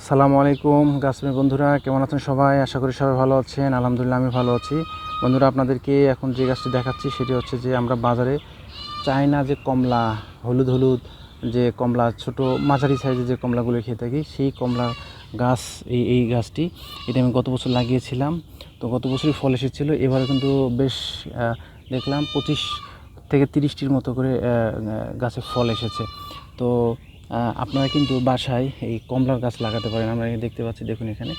সালামু আলাইকুম গাছপ্রেমী বন্ধুরা, কেমন আছেন সবাই? আশা করি সবাই ভালো আছেন। আলহামদুলিল্লাহ আমি ভালো আছি। বন্ধুরা, আপনাদেরকে এখন যে গাছটি দেখাচ্ছি সেটি হচ্ছে যে আমরা বাজারে চায়না যে কমলা, হলুদ হলুদ যে কমলা, ছোট মাঝারি সাইজের যে কমলাগুলো খেয়ে থাকি, সেই কমলা গাছ। এই গাছটি এটা আমি গত বছর লাগিয়েছিলাম। তো গত বছরই ফল এসেছিল। এবারে কিন্তু বেশ দেখলাম 25 থেকে 30টির মতো করে গাছে ফল এসেছে। তো আপনারা কিন্তু বাসায় এই কমলার গাছ লাগাতে পারেন। আমরা দেখতে পাচ্ছি, দেখুন এখানে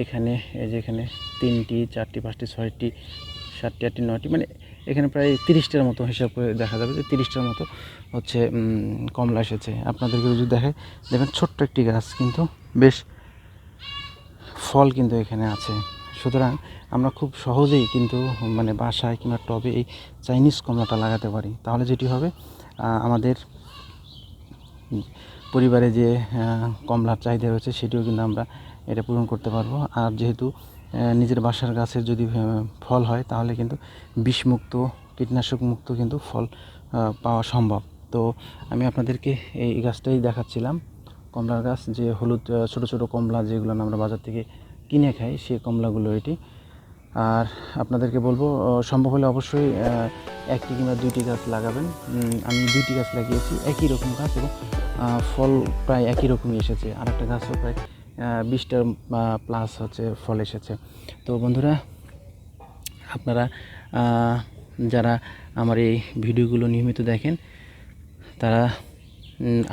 এখানে এই যে এখানে 3টি 4টি 5টি 6টি 7টি 8টি 9টি, মানে এখানে প্রায় 30টার মতো হিসাব করে দেখা যাবে যে 30টার মতো হচ্ছে কমলা এসেছে। আপনাদেরকে যদি দেখায়, দেখেন ছোট্ট একটি গাছ কিন্তু বেশ ফল কিন্তু এখানে আছে। সুতরাং আমরা খুব সহজেই কিন্তু মানে বাসায় কিংবা টবে এই চাইনিজ কমলাটা লাগাতে পারি। তাহলে যেটি হবে, আমাদের পরিবারে যে কমলার চাহিদা রয়েছে সেটিও কিন্তু আমরা এটা পূরণ করতে পারবো। আর যেহেতু নিজের বাসার গাছের যদি ফল হয়, তাহলে কিন্তু বিষমুক্ত, কীটনাশক মুক্ত কিন্তু ফল পাওয়া সম্ভব। তো আমি আপনাদেরকে এই গাছটাই দেখাচ্ছিলাম, কমলার গাছ, যে হলুদ ছোটো ছোটো কমলা যেগুলো আমরা বাজার থেকে কিনে খাই, সেই কমলাগুলো এটি। আর আপনাদেরকে বলবো, সম্ভব হলে অবশ্যই 1টি কিংবা 2টি গাছ লাগাবেন। আমি 2টি গাছ লাগিয়েছি, একই রকম গাছ, এবং ফল প্রায় একই রকমই এসেছে। আর একটা গাছও প্রায় 20টা প্লাস হচ্ছে ফল এসেছে। তো বন্ধুরা, আপনারা যারা আমার এই ভিডিওগুলো নিয়মিত দেখেন, তারা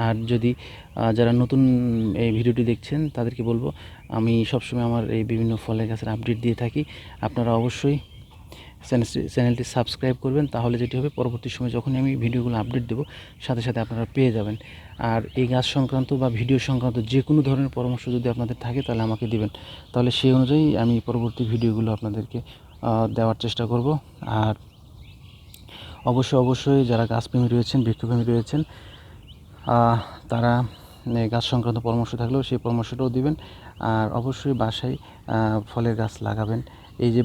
আর যদি যারা নতুন এই ভিডিওটি দেখছেন, তাদেরকে বলবো, আমি সবসময় আমার এই বিভিন্ন ফলের গাছের আপডেট দিয়ে থাকি। আপনারা অবশ্যই চ্যানেলটি সাবস্ক্রাইব করবেন। তাহলে যেটি হবে, পরবর্তী সময় যখনই আমি ভিডিওগুলো আপডেট দেবো, সাথে সাথে আপনারা পেয়ে যাবেন। আর এই গাছ সংক্রান্ত বা ভিডিও সংক্রান্ত যে কোনো ধরনের পরামর্শ যদি আপনাদের থাকে, তাহলে আমাকে দিবেন। তাহলে সেই অনুযায়ী আমি পরবর্তী ভিডিওগুলো আপনাদেরকে দেওয়ার চেষ্টা করব। আর অবশ্যই যারা গাছপ্রেমী রয়েছেন, বৃক্ষপ্রেমী রয়েছেন, তারা গাছ সংক্রান্ত পরামর্শ থাকলেও সেই পরামর্শটাও দিবেন। আর অবশ্যই বাসায় ফলের গাছ লাগাবেন। এই যে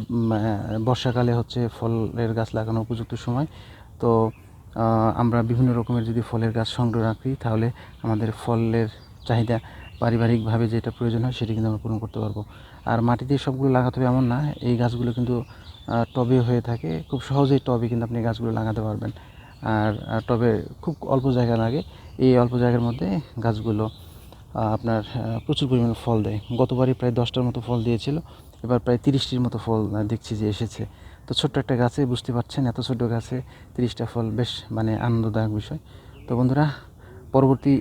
বর্ষাকালে হচ্ছে ফলের গাছ লাগানোর উপযুক্ত সময়। তো আমরা বিভিন্ন রকমের যদি ফলের গাছ সংগ্রহ রাখি, তাহলে আমাদের ফলের চাহিদা পারিবারিকভাবে যেটা প্রয়োজন হয়, সেটি কিন্তু আমরা পূরণ করতে পারবো। আর মাটিতে সবগুলো লাগাতে হবে এমন না, এই গাছগুলো কিন্তু টবে হয়ে থাকে। খুব সহজেই টবে কিন্তু আপনি গাছগুলো লাগাতে পারবেন। আর টবে খুব অল্প জায়গা লাগে। এই অল্প জায়গার মধ্যে গাছগুলো আপনার প্রচুর পরিমাণে ফল দেয়। গতবারই প্রায় 10টার মতো ফল দিয়েছিল, এবার প্রায় 30টির মতো ফল দেখছি যে এসেছে। তো ছোট্ট একটা গাছে, বুঝতে পারছেন, এত ছোট গাছে 30টা ফল বেশ মানে আনন্দদায়ক বিষয়। তো বন্ধুরা, পরবর্তী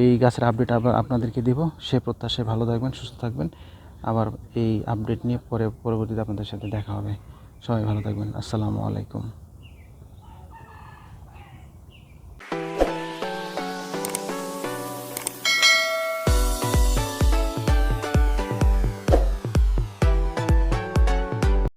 এই গাছের আপডেট আবার আপনাদেরকে দেব। সে প্রত্যাশায় ভালো থাকবেন, সুস্থ থাকবেন। আবার এই আপডেট নিয়ে পরবর্তীতে আপনাদের সাথে দেখা হবে। সবাই ভালো থাকবেন। আসসালামু আলাইকুম।